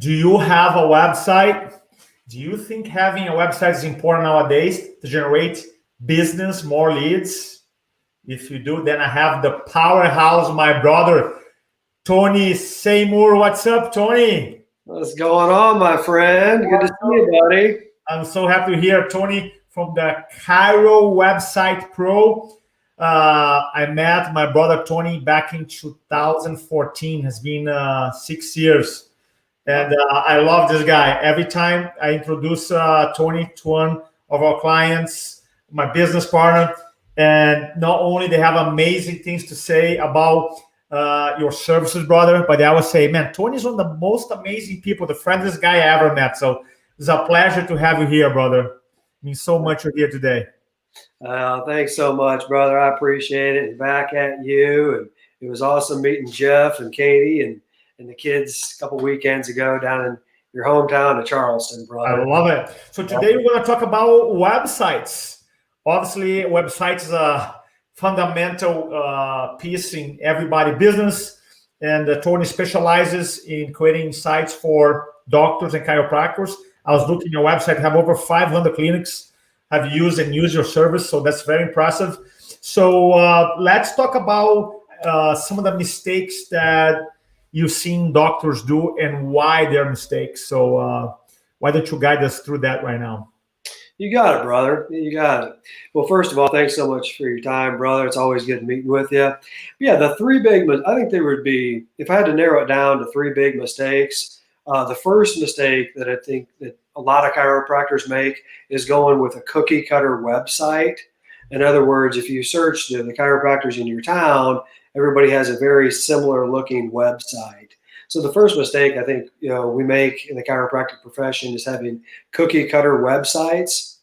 Do you have a website? Do you think having a website is important nowadays to generate business, more leads? If you do, then I have the powerhouse, my brother, Tony Seymour. What's up, Tony? What's going on, my friend? Good to see you, buddy. I'm so happy to hear Tony from the Chiros Website Pro. I met my brother Tony back in 2014. Has been 6 years. And I love this guy. Every time I introduce Tony to one of our clients, my business partner, and not only they have amazing things to say about your services, brother, but they always say, man, Tony's one of the most amazing people, the friendliest guy I ever met. So it's a pleasure to have you here, brother. It means so much you're here today. Thanks so much, brother. I appreciate it. Back at you. And it was awesome meeting Jeff and Katie and the kids a couple weekends ago down in your hometown of Charleston, brother. I love it. So today we're going to talk about websites. Obviously, websites is a fundamental piece in everybody's business. And Tony specializes in creating sites for doctors and chiropractors. I was looking at your website, have over 500 clinics have used your service. So that's very impressive. So let's talk about some of the mistakes that you've seen doctors do and why they're mistakes. So why don't you guide us through that right now? You got it, brother. You got it. Well, first of all, thanks so much for your time, brother. It's always good meeting with you. Yeah, the three big, I think there would be, if I had to narrow it down to three big mistakes, the first mistake that I think that a lot of chiropractors make is going with a cookie cutter website. In other words, if you search the chiropractors in your town, everybody has a very similar looking website. So the first mistake I think we make in the chiropractic profession is having cookie cutter websites.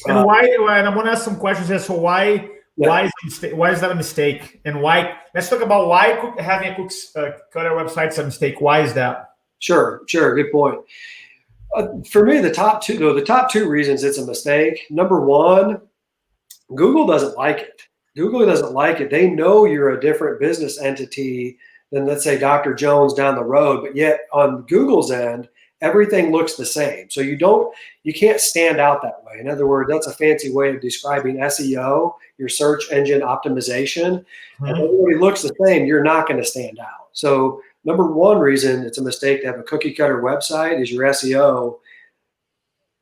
And why? And I want to ask some questions here. So why is that a mistake? And why? Let's talk about why having a cookie cutter website is a mistake. Why is that? Sure. Good point. For me, the top two reasons it's a mistake. Number one, Google doesn't like it. Google doesn't like it. They know you're a different business entity than, let's say, Dr. Jones down the road, but yet on Google's end, everything looks the same. So you can't stand out that way. In other words, that's a fancy way of describing SEO, your search engine optimization. Mm-hmm. And everybody looks the same, you're not going to stand out. So number one reason it's a mistake to have a cookie cutter website is your SEO.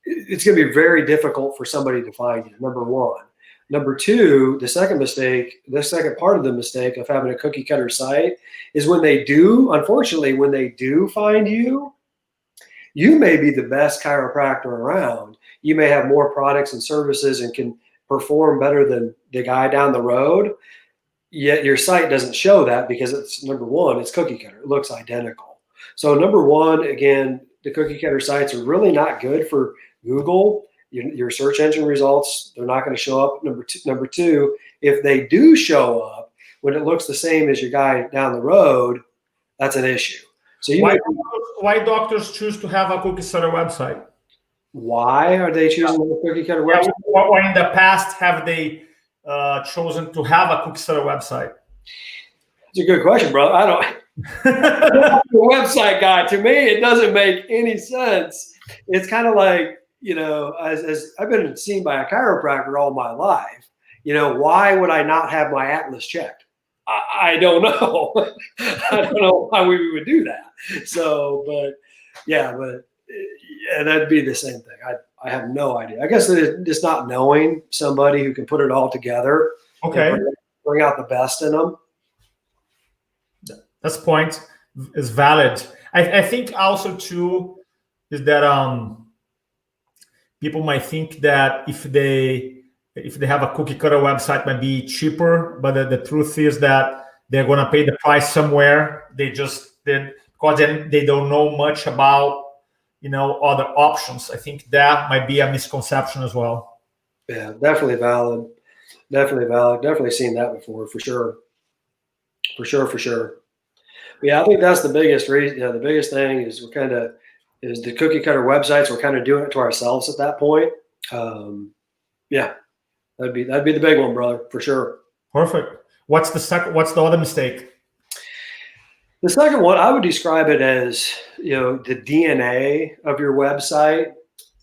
It's going to be very difficult for somebody to find you, number one. Number two, the second part of the mistake of having a cookie cutter site is when they do find you, you may be the best chiropractor around. You may have more products and services and can perform better than the guy down the road. Yet your site doesn't show that because it's, number one, it's cookie cutter. It looks identical. So number one, again, the cookie cutter sites are really not good for Google. Your search engine results, they're not going to show up. Number two, if they do show up, when it looks the same as your guy down the road, that's an issue. So why doctors choose to have a cookie cutter website? Why are they choosing a cookie cutter website? Or in the past, have they chosen to have a cookie cutter website? It's a good question, bro. I'm a website guy. To me, it doesn't make any sense. It's kind of like, as I've been seen by a chiropractor all my life, why would I not have my Atlas checked? I don't know. I don't know why we would do that. So, but that'd be the same thing. I have no idea. I guess it's just not knowing somebody who can put it all together. Okay. Bring out the best in them. This point is valid. I think also too is that people might think that if they have a cookie cutter website, might be cheaper, but the truth is that they're going to pay the price somewhere. Because then they don't know much about other options. I think that might be a misconception as well. Yeah, definitely valid. Definitely seen that before, for sure. Yeah, I think that's the biggest reason. The biggest thing is is the cookie cutter websites. We're kind of doing it to ourselves at that point. That'd be the big one, brother, for sure. Perfect. What's the other mistake? The second one, I would describe it as, the DNA of your website.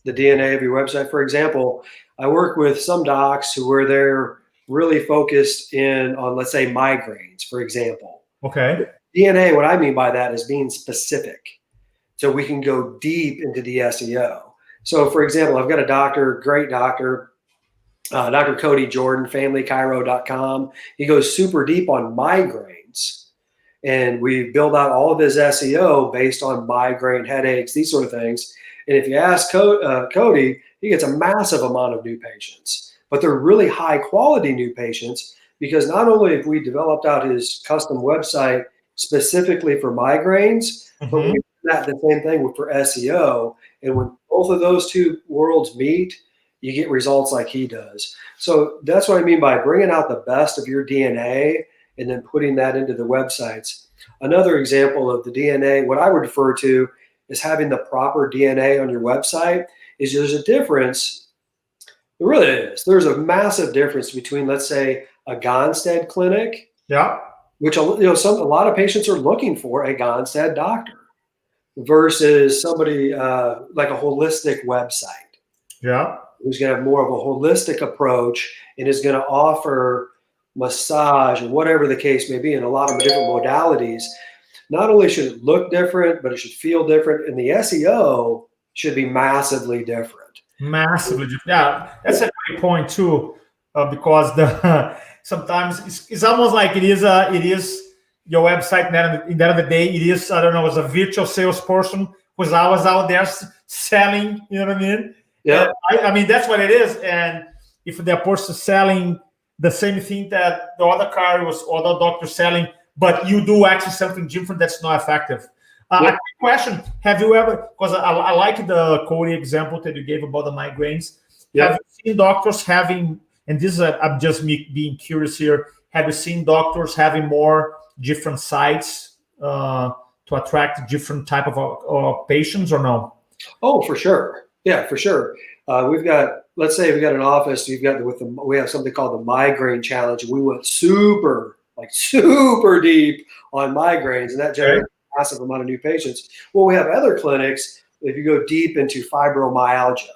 The DNA of your website. For example, I work with some docs where they're really focused in on, let's say, migraines, for example. Okay. DNA, what I mean by that is being specific. So we can go deep into the SEO. So, for example, I've got a doctor, great doctor, Dr. Cody Jordan, familychiro.com. He goes super deep on migraines. And we build out all of his SEO based on migraine, headaches, these sort of things. And if you ask Cody, he gets a massive amount of new patients. But they're really high quality new patients because not only have we developed out his custom website specifically for migraines, but we do that the same thing for SEO. And when both of those two worlds meet, you get results like he does. So that's what I mean by bringing out the best of your DNA and then putting that into the websites. Another example of the DNA, what I would refer to is having the proper DNA on your website, is there's a difference. There really is. There's a massive difference between, let's say, a Gonstead clinic, which a lot of patients are looking for a Gonstead doctor, versus somebody like a holistic website. Who's going to have more of a holistic approach and is going to offer massage and whatever the case may be in a lot of different modalities. Not only should it look different, but it should feel different, and the SEO should be massively different. Massively different. Yeah, that's a great point too, because sometimes it's almost like it is your website. And then at the end of the day, it is, I don't know, as a virtual salesperson who's always out there selling. You know what I mean? Yeah. I mean, that's what it is. And if the person selling the same thing that the other chiros or the doctor selling, but you do actually something different, that's not effective. A quick question: have you ever? Because I like the Cody example that you gave about the migraines. Have you seen doctors having? And this is I'm just being curious here. Have you seen doctors having more different sites to attract different type of patients, or no? Oh, for sure. Yeah, for sure. We've got, let's say we got an office. We have something called the migraine challenge. We went super deep on migraines, and that generated a massive amount of new patients. Well, we have other clinics. If you go deep into fibromyalgia,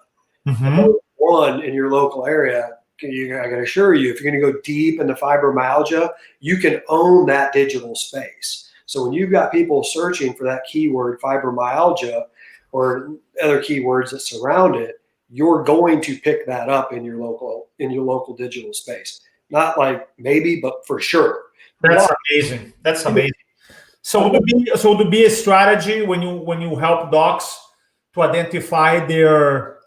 one in your local area, I can assure you, if you're going to go deep into fibromyalgia, you can own that digital space. So when you've got people searching for that keyword fibromyalgia or other keywords that surround it, you're going to pick that up in your local digital space. Not like maybe, but for sure. That's amazing. That's amazing. So to be a strategy when you help docs to identify their.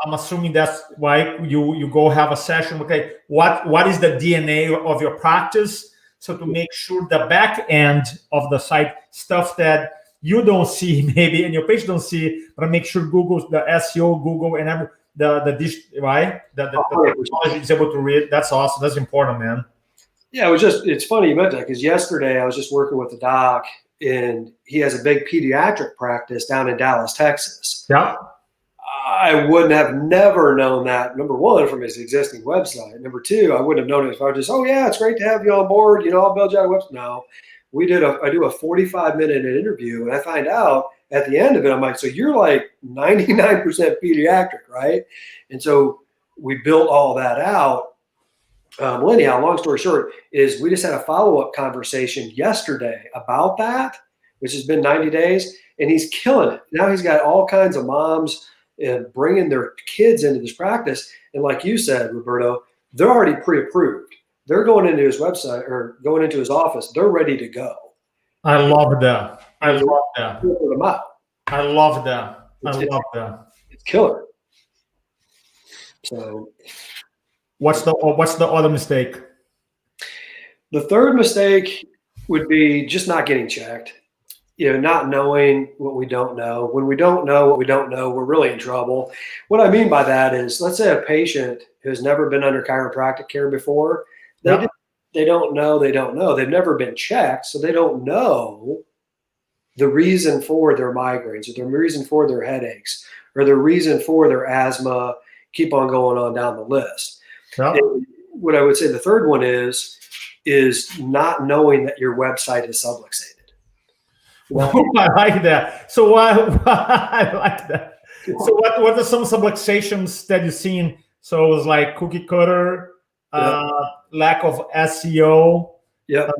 I'm assuming that's why you go have a session. Okay, what is the DNA of your practice? So to make sure the back end of the site stuff that you don't see maybe and your patient don't see, but make sure Google's the SEO, Google and the technology is able to read. That's awesome. That's important, man. Yeah, it's funny you mentioned that because yesterday I was just working with a doc and he has a big pediatric practice down in Dallas, Texas. Yeah. I wouldn't have never known that, number one, from his existing website. Number two, I wouldn't have known it if I was just, oh yeah, it's great to have you on board. I'll build you out a website. No, I do a 45-minute interview and I find out at the end of it, I'm like, so you're like 99% pediatric, right? And so we built all that out. Well, anyhow, long story short is we just had a follow-up conversation yesterday about that, which has been 90 days, and he's killing it. Now he's got all kinds of moms bringing their kids into this practice. And like you said, Roberto, they're already pre-approved. They're going into his website or going into his office. They're ready to go. I love that. I love that. Put them out. I love that. I love that. It's killer. So what's the other mistake? The third mistake would be just not getting checked. Not knowing what we don't know. When we don't know what we don't know, we're really in trouble. What I mean by that is, let's say a patient who's never been under chiropractic care before, they don't know. They've never been checked, so they don't know the reason for their migraines or the reason for their headaches or the reason for their asthma, keep on going on down the list. Yeah. And what I would say the third one is not knowing that your website is subluxated. I like that. So I like that. So what are some subluxations that you've seen? So it was like cookie cutter, Yep. lack of SEO, Yep.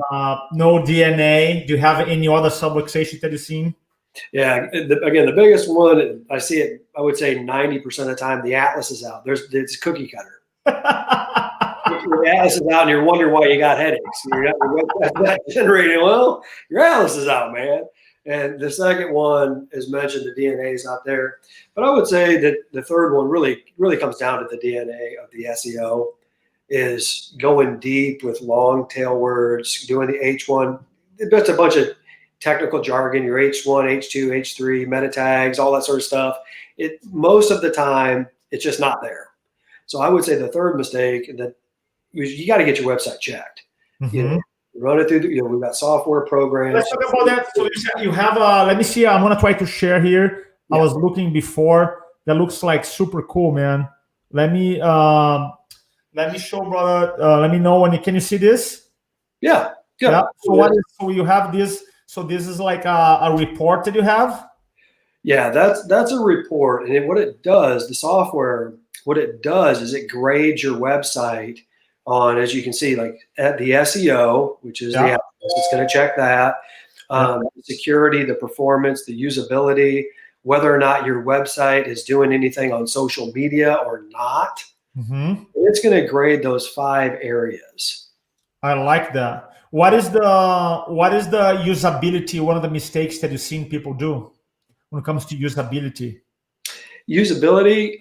no DNA. Do you have any other subluxation that you've seen? Yeah. Again, the biggest one, I see it, I would say 90% of the time, the atlas is out. It's cookie cutter. Your atlas is out and you're wondering why you got headaches. You're not generating. Well, your atlas is out, man. And the second one, as mentioned, the DNA is not there. But I would say that the third one really comes down to the DNA of the SEO, is going deep with long tail words, doing the H1. That's a bunch of technical jargon, your H1, H2, H3, meta tags, all that sort of stuff. Most of the time, it's just not there. So I would say the third mistake that you got to get your website checked. Mm-hmm. You know, run it through. We've got software programs. Let's talk about that. So you have let me see. I'm gonna try to share here. Yeah. I was looking before. That looks like super cool, man. Let me show, brother. Let me know when can you see this? Yeah. Yeah. So you have this. So this is like a report that you have. Yeah, that's a report, and what it does, the software, what it does is it grades your website on, as you can see, like at the SEO, which is the it's going to check that, security, the performance, the usability, whether or not your website is doing anything on social media or not. Mm-hmm. It's going to grade those 5 areas. I like that. What is the usability? One of the mistakes that you've seen people do when it comes to usability? Usability,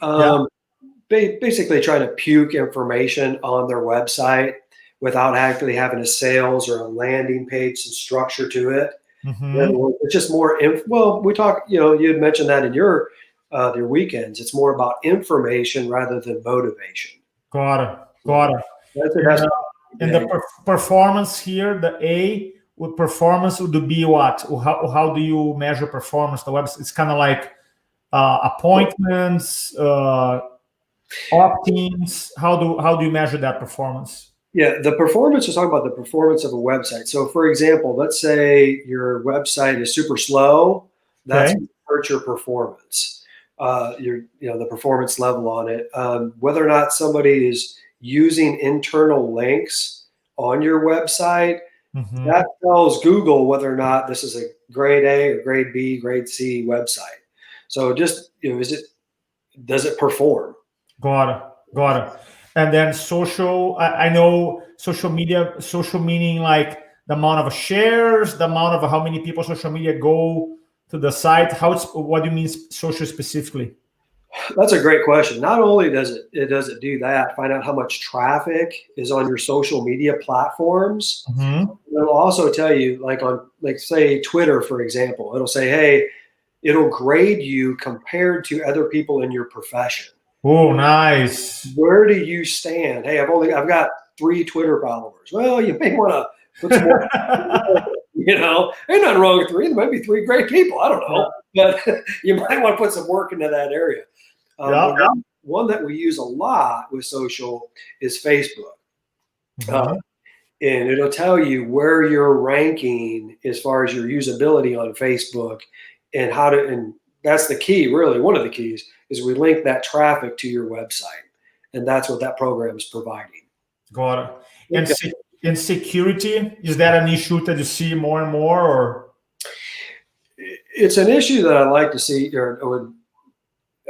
basically trying to puke information on their website without actually having a sales or a landing page, some structure to it. Mm-hmm. It's just more. Well, we talk. You had mentioned that in your weekends. It's more about information rather than motivation. Got it. And the performance here, the A with performance would be what? How do you measure performance? The website, it's kind of like appointments, opt-ins. How do you measure that performance? Yeah, the performance, we're talking about the performance of a website. So for example, let's say your website is super slow. That's going to hurt your performance. The performance level on it. Whether or not somebody is using internal links on your website, mm-hmm. that tells Google whether or not this is a grade A or grade B, grade C website. So just, does it perform? Got it. And then social, I know social media, social meaning like the amount of shares, the amount of how many people social media go to the site. What do you mean social specifically? That's a great question. Not only does it do that, find out how much traffic is on your social media platforms. Mm-hmm. It'll also tell you, like say Twitter, for example, it'll say, hey, it'll grade you compared to other people in your profession. Oh, nice. Where do you stand? Hey, I've got 3 Twitter followers. Well, you may want to put some more. Ain't nothing wrong with 3. There might be 3 great people. I don't know, but you might want to put some work into that area. One that we use a lot with social is Facebook. Mm-hmm. And it'll tell you where you're ranking as far as your usability on Facebook and and that's the key, really. One of the keys is we link that traffic to your website, and that's what that program is providing. Got it. And security, is that an issue that you see more and more, or? It's an issue that I like to see, or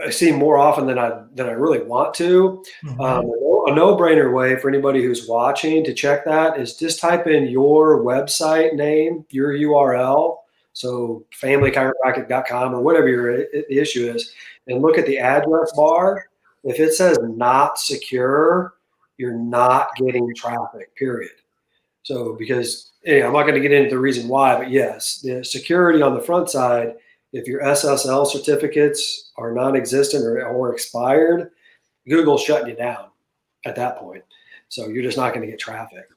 I see more often than I really want to. Mm-hmm. A no-brainer way for anybody who's watching to check that is just type in your website name, your URL. So familychiropractic.com or whatever the issue is, and look at the address bar. If it says not secure, you're not getting traffic, period. So because I'm not going to get into the reason why, but yes, the security on the front side, if your SSL certificates are non-existent or expired, Google's shutting you down at that point. So you're just not going to get traffic.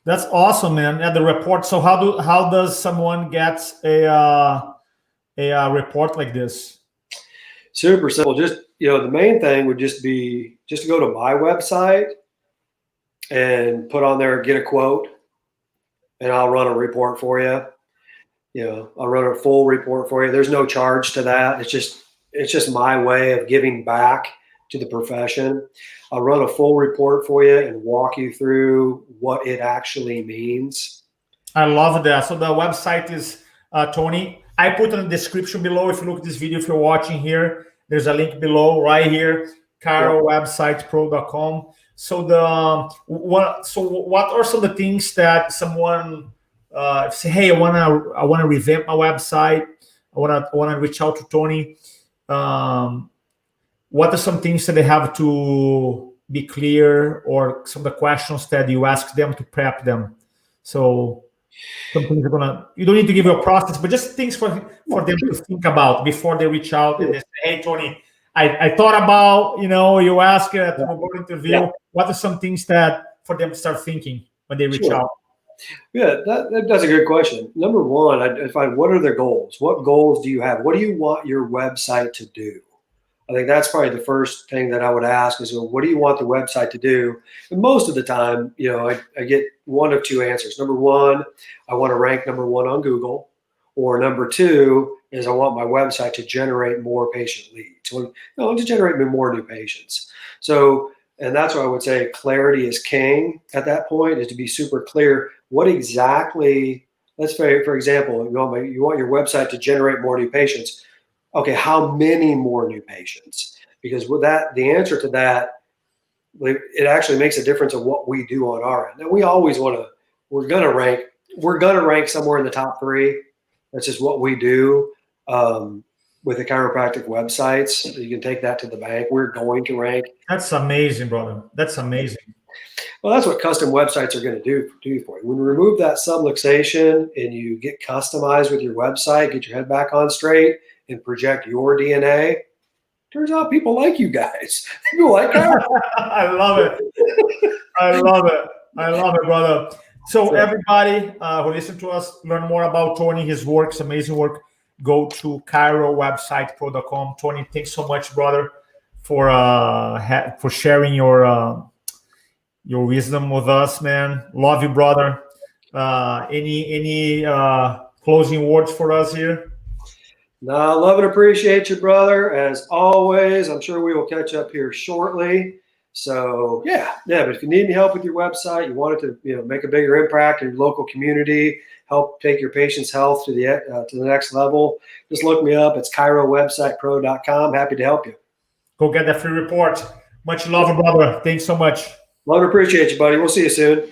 That's awesome, man. And the report. So how does someone get a report like this? Super simple. Just the main thing would just be to go to my website and put on there, get a quote, and I'll run a report for you. I'll run a full report for you. There's no charge to that. It's just my way of giving back to the profession. I'll run a full report for you and walk you through what it actually means. I love that. So the website is Tony. I put in the description below. If you look at this video, if you're watching here, there's a link below right here, chirowebsitepro.com. So what are some of the things that someone say, hey, I wanna revamp my website. I wanna reach out to Tony. What are some things that they have to be clear, or some of the questions that you ask them to prep them? So some things you don't need to give you a process, but just things for them to think about before they reach out and they say, hey, Tony, I thought about, you ask at a board interview, what are some things that for them to start thinking when they reach out? Yeah, that's a good question. Number one, I'd find, what are their goals? What goals do you have? What do you want your website to do? I think that's probably the first thing that I would ask is, well, what do you want the website to do? And most of the time, I get one of two answers. Number one, I want to rank number one on Google, or number two is I want my website to generate more patient leads. To generate more new patients. So, and that's why I would say clarity is king at that point, is to be super clear. What exactly, let's say, for example, you want your website to generate more new patients. Okay, how many more new patients? Because with that, the answer to that, it actually makes a difference of what we do on our end. And we always we're gonna rank somewhere in the top 3. That's just what we do with the chiropractic websites. You can take that to the bank. We're going to rank. That's amazing, brother. That's amazing. Well, that's what custom websites are going to do for you. When you remove that subluxation and you get customized with your website, get your head back on straight, and project your DNA, turns out people like you guys. People like chiropractic. I love it. I love it, brother. So everybody who listen to us, learn more about Tony, his work, his amazing work, go to chirowebsitepro.com. Tony, thanks so much, brother, for sharing your wisdom with us, man. Love you, brother. Any closing words for us here? No, I love and appreciate you, brother. As always, I'm sure we will catch up here shortly. So but if you need any help with your website, you want it to make a bigger impact in your local community, help take your patient's health to the next level, just look me up. It's chirowebsitepro.com. Happy to help you. Go get that free report. Much love, brother. Thanks so much. Love and appreciate you, buddy. We'll see you soon.